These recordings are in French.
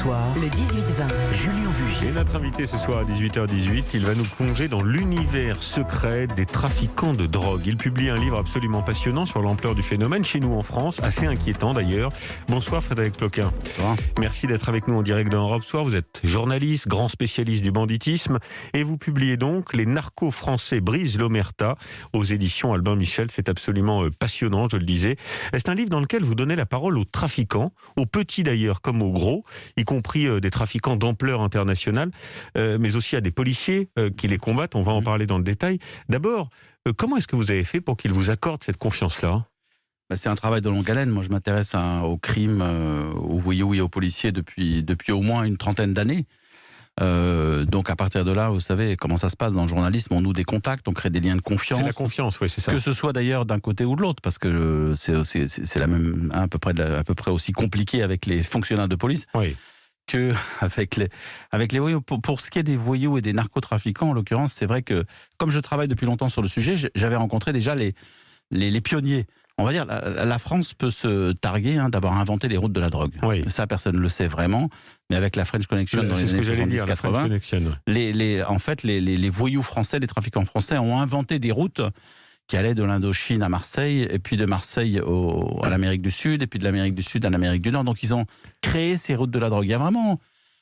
Le 18-20. Julien Bugier. Et notre invité ce soir à 18h18, il va nous plonger dans l'univers secret des trafiquants de drogue. Il publie un livre absolument passionnant sur l'ampleur du phénomène chez nous en France, assez inquiétant d'ailleurs. Bonsoir Frédéric Ploquin. Bonsoir. Merci d'être avec nous en direct dans Europe Soir. Vous êtes journaliste, grand spécialiste du banditisme et vous publiez donc Les narcos français brisent l'omerta aux éditions Albin Michel. C'est absolument passionnant, je le disais. C'est un livre dans lequel vous donnez la parole aux trafiquants, aux petits d'ailleurs comme aux gros, y compris des trafiquants d'ampleur internationale, mais aussi à des policiers qui les combattent. On va en parler dans le détail. D'abord, comment est-ce que vous avez fait pour qu'ils vous accordent cette confiance-là ? C'est un travail de longue haleine. Moi, je m'intéresse au crime, aux voyous et aux policiers depuis au moins une trentaine d'années. Donc à partir de là, vous savez comment ça se passe dans le journalisme, on noue des contacts, on crée des liens de confiance. C'est la confiance, oui, c'est ça. Que ce soit d'ailleurs d'un côté ou de l'autre, parce que c'est la même, à peu près aussi compliqué avec les fonctionnaires de police. Oui. Que avec les voyous. Pour ce qui est des voyous et des narcotrafiquants, en l'occurrence, c'est vrai que, comme je travaille depuis longtemps sur le sujet, j'avais rencontré déjà les pionniers. On va dire, la France peut se targuer d'avoir inventé les routes de la drogue. Oui. Ça, personne ne le sait vraiment. Mais avec la French Connection dans les années 70-80, en fait, les voyous français, les trafiquants français ont inventé des routes qui allaient de l'Indochine à Marseille, et puis de Marseille à l'Amérique du Sud, et puis de l'Amérique du Sud à l'Amérique du Nord. Donc ils ont créé ces routes de la drogue. Il y a vraiment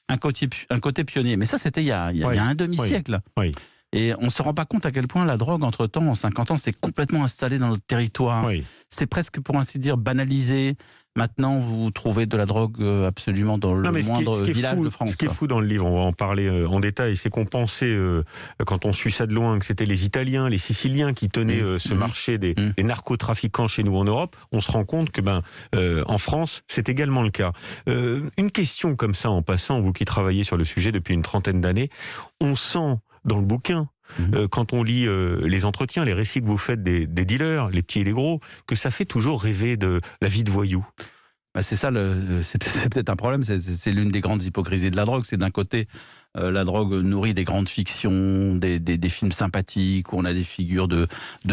un côté pionnier. Mais ça, c'était il y a un demi-siècle. Oui. Et on ne se rend pas compte à quel point la drogue, entre-temps, en 50 ans, s'est complètement installée dans notre territoire. Oui. C'est presque, pour ainsi dire, banalisé. Maintenant, vous trouvez de la drogue absolument dans le moindre village de France. Ce qui est fou dans le livre, on va en parler en détail, c'est qu'on pensait, quand on suit ça de loin, que c'était les Italiens, les Siciliens qui tenaient ce marché des narcotrafiquants chez nous en Europe. On se rend compte que en France, c'est également le cas. Une question comme ça, en passant, vous qui travaillez sur le sujet depuis une trentaine d'années, on sent dans le bouquin, quand on lit les entretiens, les récits que vous faites des dealers, les petits et les gros, que ça fait toujours rêver de la vie de voyou. C'est ça, c'est peut-être un problème, c'est l'une des grandes hypocrisies de la drogue. C'est d'un côté, la drogue nourrit des grandes fictions, des films sympathiques, où on a des figures de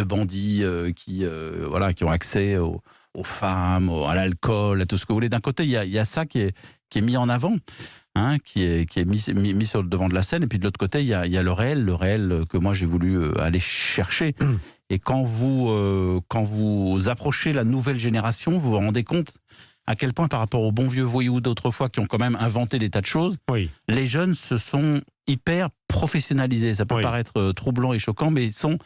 bandits qui ont accès aux femmes, à l'alcool, à tout ce que vous voulez. D'un côté, il y a ça qui est mis en avant. Qui est mis sur le devant de la scène, et puis de l'autre côté il y a le réel que moi j'ai voulu aller chercher. Et quand vous approchez la nouvelle génération, vous vous rendez compte à quel point, par rapport aux bons vieux voyous d'autrefois qui ont quand même inventé des tas de choses, les jeunes se sont hyper professionnalisés. Ça peut paraître troublant et choquant, mais ils sont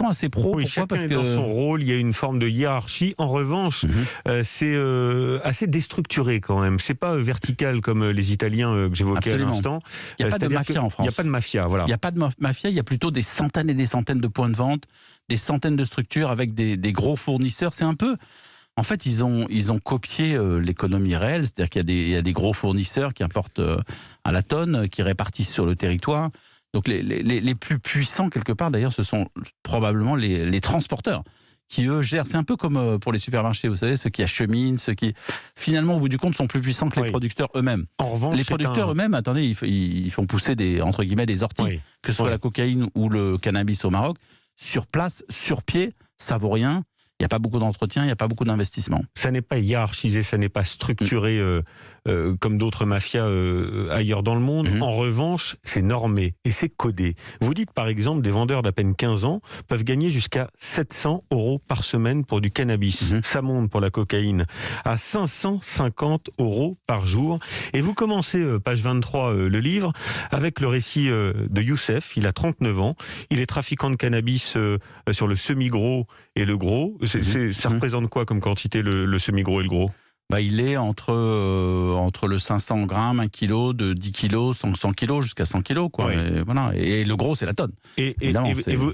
assez pros. Oui, chacun est dans son rôle, il y a une forme de hiérarchie. En revanche, c'est assez déstructuré quand même. C'est pas vertical comme les Italiens que j'évoquais à l'instant. Il n'y a pas de mafia en France. Il n'y a pas de mafia, voilà. Il n'y a pas de mafia, il y a plutôt des centaines et des centaines de points de vente, des centaines de structures avec des gros fournisseurs. C'est un peu... En fait, ils ont copié l'économie réelle, c'est-à-dire qu'il y a des gros fournisseurs qui importent à la tonne, qui répartissent sur le territoire. Donc les plus puissants, quelque part, d'ailleurs, ce sont probablement les transporteurs qui, eux, gèrent. C'est un peu comme pour les supermarchés, vous savez, ceux qui acheminent, ceux qui, finalement, au bout du compte, sont plus puissants que les producteurs eux-mêmes. En revanche, les producteurs eux-mêmes, attendez, ils font pousser entre guillemets, des orties, que ce soit la cocaïne ou le cannabis au Maroc, sur place, sur pied, ça vaut rien. Il n'y a pas beaucoup d'entretien, il n'y a pas beaucoup d'investissement. Ça n'est pas hiérarchisé, ça n'est pas structuré comme d'autres mafias ailleurs dans le monde. En revanche, c'est normé et c'est codé. Vous dites par exemple, des vendeurs d'à peine 15 ans peuvent gagner jusqu'à 700 € par semaine pour du cannabis. Ça monte pour la cocaïne à 550 € par jour. Et vous commencez, page 23, le livre, avec le récit de Youssef. Il a 39 ans. Il est trafiquant de cannabis sur le semi-gros et le gros. Ça représente quoi comme quantité, le semi-gros et le gros ? Il est entre le 500 grammes, 1 kilo, de 10 kilos, 100 kilos, jusqu'à 100 kilos. Quoi. Et, voilà. Et le gros, c'est la tonne. Et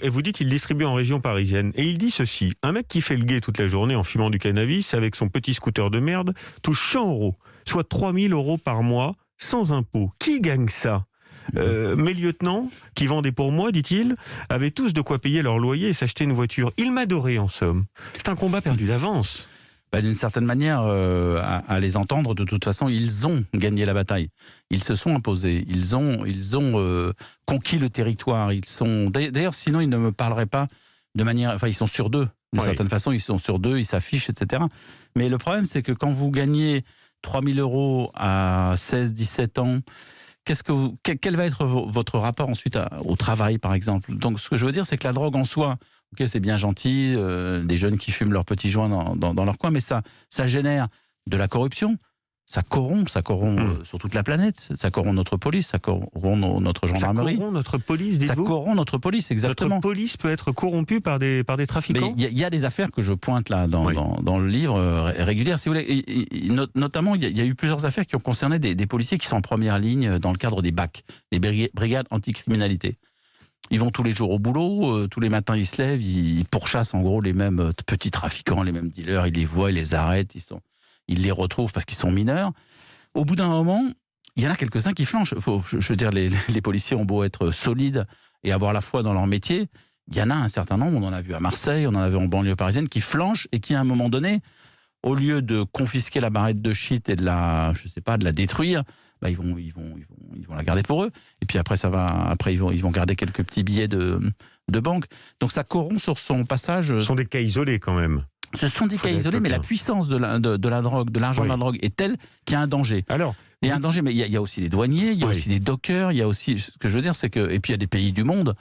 vous dites qu'il distribue en région parisienne. Et il dit ceci, un mec qui fait le guet toute la journée en fumant du cannabis avec son petit scooter de merde touche 100 €, soit 3000 € par mois, sans impôt. Qui gagne ça ? Mes lieutenants, qui vendaient pour moi, dit-il, avaient tous de quoi payer leur loyer et s'acheter une voiture. Ils m'adoraient, en somme. C'est un combat perdu d'avance. D'une certaine manière, à les entendre, de toute façon, ils ont gagné la bataille. Ils se sont imposés. Ils ont conquis le territoire. D'ailleurs, sinon, ils ne me parleraient pas de manière... Enfin, ils sont sur d'eux. D'une certaine façon, ils sont sur d'eux, ils s'affichent, etc. Mais le problème, c'est que quand vous gagnez 3 000 € à 16-17 ans. Quel va être votre rapport ensuite au travail, par exemple? Donc, ce que je veux dire, c'est que la drogue en soi, ok, c'est bien gentil, des jeunes qui fument leurs petits joints dans leur coin, mais ça génère de la corruption. Ça corrompt sur toute la planète. Ça corrompt notre police, ça corrompt notre gendarmerie. Ça corrompt notre police, dites-vous? Ça corrompt notre police, exactement. Notre police peut être corrompue par des trafiquants? Il y a des affaires que je pointe là dans le livre régulière, si vous voulez. Notamment, il y a eu plusieurs affaires qui ont concerné des policiers qui sont en première ligne dans le cadre des BAC, les brigades anticriminalité. Ils vont tous les jours au boulot, tous les matins ils se lèvent, ils pourchassent en gros les mêmes petits trafiquants, les mêmes dealers, ils les voient, ils les arrêtent, ils les retrouvent parce qu'ils sont mineurs. Au bout d'un moment, il y en a quelques-uns qui flanchent. Je veux dire, les policiers ont beau être solides et avoir la foi dans leur métier, il y en a un certain nombre, on en a vu à Marseille, on en a vu en banlieue parisienne, qui flanchent et qui, à un moment donné, au lieu de confisquer la barrette de shit et de la détruire, ils vont la garder pour eux. Et puis après, ils vont garder quelques petits billets de banque. Donc ça corrompt sur son passage. Ce sont des cas isolés quand même. Ce sont des cas isolés, mais la puissance de la drogue, de l'argent de la drogue est telle qu'il y a un danger. Alors, il y a un danger, mais il y a aussi les douaniers, il y a aussi les dockers, il y a aussi, ce que je veux dire, c'est que, et puis il y a des pays du monde,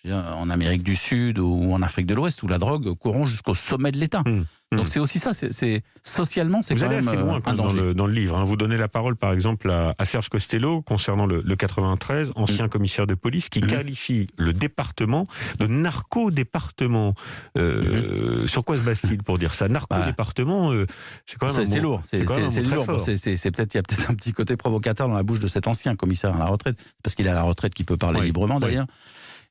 en Amérique du Sud ou en Afrique de l'Ouest, où la drogue corrompt jusqu'au sommet de l'État. Donc c'est aussi ça, c'est socialement, c'est quand même un danger. Vous allez assez loin dans le livre. Hein. Vous donnez la parole, par exemple, à Serge Costello, concernant le 93, ancien commissaire de police, qui qualifie le département de narco-département. Sur quoi se base-t-il pour dire ça? Narco-département, c'est quand même c'est lourd. C'est lourd. Il y a peut-être un petit côté provocateur dans la bouche de cet ancien commissaire à la retraite, parce qu'il est à la retraite, qu'il peut parler librement d'ailleurs.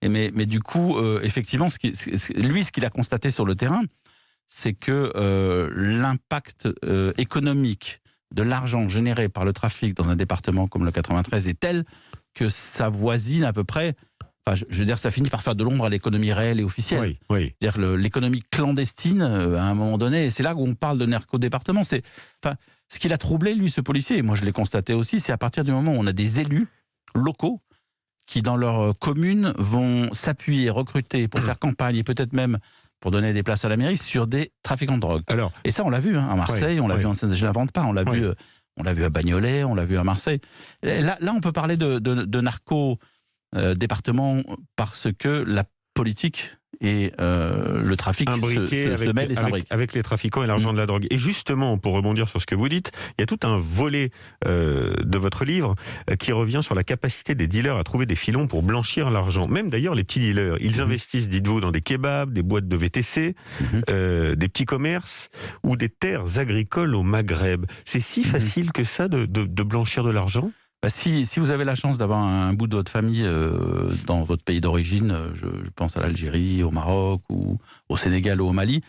Mais du coup, effectivement, ce qu'il a constaté sur le terrain, c'est que l'impact économique de l'argent généré par le trafic dans un département comme le 93 est tel que ça voisine à peu près, je veux dire, ça finit par faire de l'ombre à l'économie réelle et officielle. C'est-à-dire l'économie clandestine, à un moment donné, et c'est là où on parle de narco-département. Ce qu'il a troublé, lui, ce policier, et moi je l'ai constaté aussi, c'est à partir du moment où on a des élus locaux qui, dans leur commune, vont s'appuyer, recruter pour faire campagne et peut-être même pour donner des places à la mairie sur des trafiquants de drogue. Et ça, on l'a vu à Marseille, on l'a vu en Seine, je ne l'invente pas, on l'a vu à Bagnolet, on l'a vu à Marseille. Là, on peut parler de narco-département parce que la politique et le trafic se mêlent et s'imbriquent. Avec les trafiquants et l'argent de la drogue. Et justement, pour rebondir sur ce que vous dites, il y a tout un volet de votre livre qui revient sur la capacité des dealers à trouver des filons pour blanchir l'argent. Même d'ailleurs, les petits dealers, ils investissent, dites-vous, dans des kebabs, des boîtes de VTC, des petits commerces ou des terres agricoles au Maghreb. C'est si facile que ça de blanchir de l'argent ? Si vous avez la chance d'avoir un bout de votre famille dans votre pays d'origine, je pense à l'Algérie, au Maroc, ou au Sénégal ou au Mali,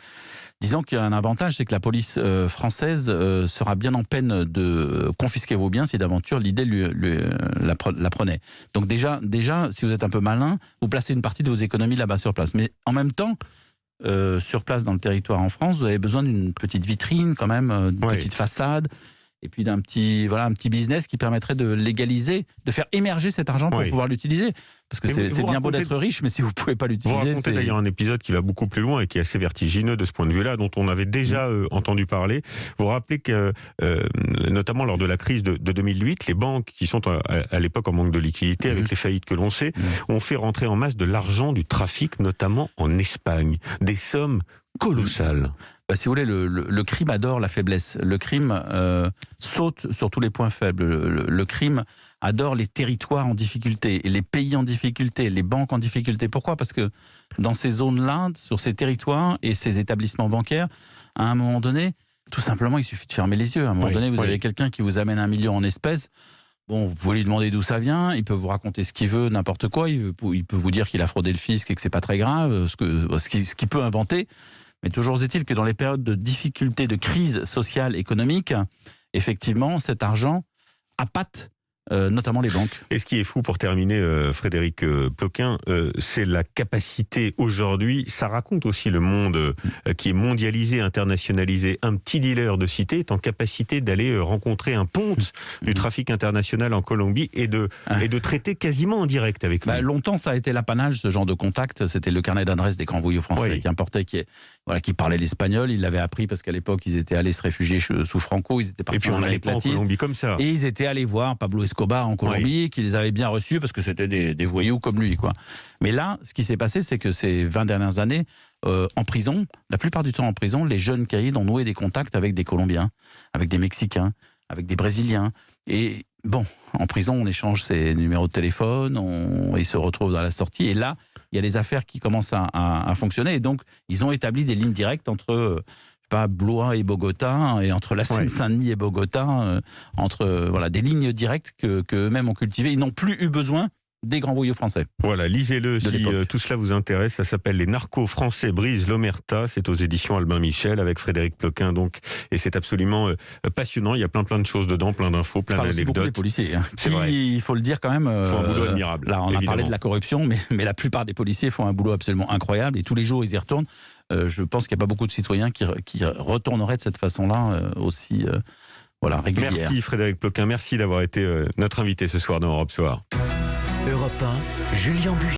disons qu'il y a un avantage, c'est que la police française sera bien en peine de confisquer vos biens si d'aventure l'idée la prenait. Donc déjà, si vous êtes un peu malin, vous placez une partie de vos économies là-bas sur place. Mais en même temps, sur place dans le territoire en France, vous avez besoin d'une petite vitrine quand même, d'une petite façade, et puis d'un petit business qui permettrait de légaliser, de faire émerger cet argent pour pouvoir l'utiliser. Parce que c'est bien beau d'être riche, mais si vous ne pouvez pas l'utiliser... Vous racontez d'ailleurs un épisode qui va beaucoup plus loin et qui est assez vertigineux de ce point de vue-là, dont on avait déjà entendu parler. Vous rappelez que, notamment lors de la crise de 2008, les banques qui sont à l'époque en manque de liquidité, avec les faillites que l'on sait, ont fait rentrer en masse de l'argent du trafic, notamment en Espagne. Des sommes colossales. Si vous voulez, le crime adore la faiblesse. Le crime saute sur tous les points faibles. Le crime adore les territoires en difficulté, les pays en difficulté, les banques en difficulté. Pourquoi ? Parce que dans ces zones-là, sur ces territoires et ces établissements bancaires, à un moment donné, tout simplement, il suffit de fermer les yeux. À un moment donné, vous avez quelqu'un qui vous amène 1 million en espèces. Bon, vous pouvez lui demander d'où ça vient, il peut vous raconter ce qu'il veut, n'importe quoi, il peut vous dire qu'il a fraudé le fisc et que c'est pas très grave, ce qu'il peut inventer. Mais toujours est-il que dans les périodes de difficulté, de crise sociale, économique, effectivement, cet argent appâte notamment les banques. Et ce qui est fou, pour terminer, Frédéric Ploquin, c'est la capacité aujourd'hui, ça raconte aussi le monde qui est mondialisé, internationalisé. Un petit dealer de cité est en capacité d'aller rencontrer un ponte du trafic international en Colombie et de traiter quasiment en direct avec lui. Longtemps, ça a été l'apanage, ce genre de contact. C'était le carnet d'adresse des grands voyous français qui importaient, qui voilà, qui parlaient l'espagnol. Ils l'avaient appris parce qu'à l'époque, ils étaient allés se réfugier sous Franco. Ils étaient partis Et puis on n'allait pas en Colombie comme ça. Et ils étaient allés voir Pablo Escobar en Colombie, qui les avait bien reçus parce que c'était des voyous comme lui, quoi. Mais là, ce qui s'est passé, c'est que ces 20 dernières années, en prison, la plupart du temps en prison, les jeunes caïds ont noué des contacts avec des Colombiens, avec des Mexicains, avec des Brésiliens. Et bon, en prison, on échange ses numéros de téléphone, ils se retrouvent dans la sortie. Et là, il y a des affaires qui commencent à fonctionner. Et donc, ils ont établi des lignes directes entre Blois et Bogota, et entre la Seine-Saint-Denis et Bogota, entre des lignes directes qu'eux-mêmes ont cultivées. Ils n'ont plus eu besoin des grands voyous français. Voilà, lisez-le si tout cela vous intéresse. Ça s'appelle Les narcos français brisent l'omerta. C'est aux éditions Albin Michel avec Frédéric Ploquin, donc. Et c'est absolument passionnant. Il y a plein de choses dedans, plein d'infos, plein d'anecdotes. Beaucoup des policiers. Hein, c'est vrai. Il faut le dire quand même. Ils font un boulot admirable. Là, on a parlé de la corruption, mais la plupart des policiers font un boulot absolument incroyable. Et tous les jours, ils y retournent. Je pense qu'il n'y a pas beaucoup de citoyens qui retourneraient de cette façon-là aussi régulière. Merci Frédéric Ploquin. Merci d'avoir été notre invité ce soir dans Europe Soir. Europe 1, Julien Bugier.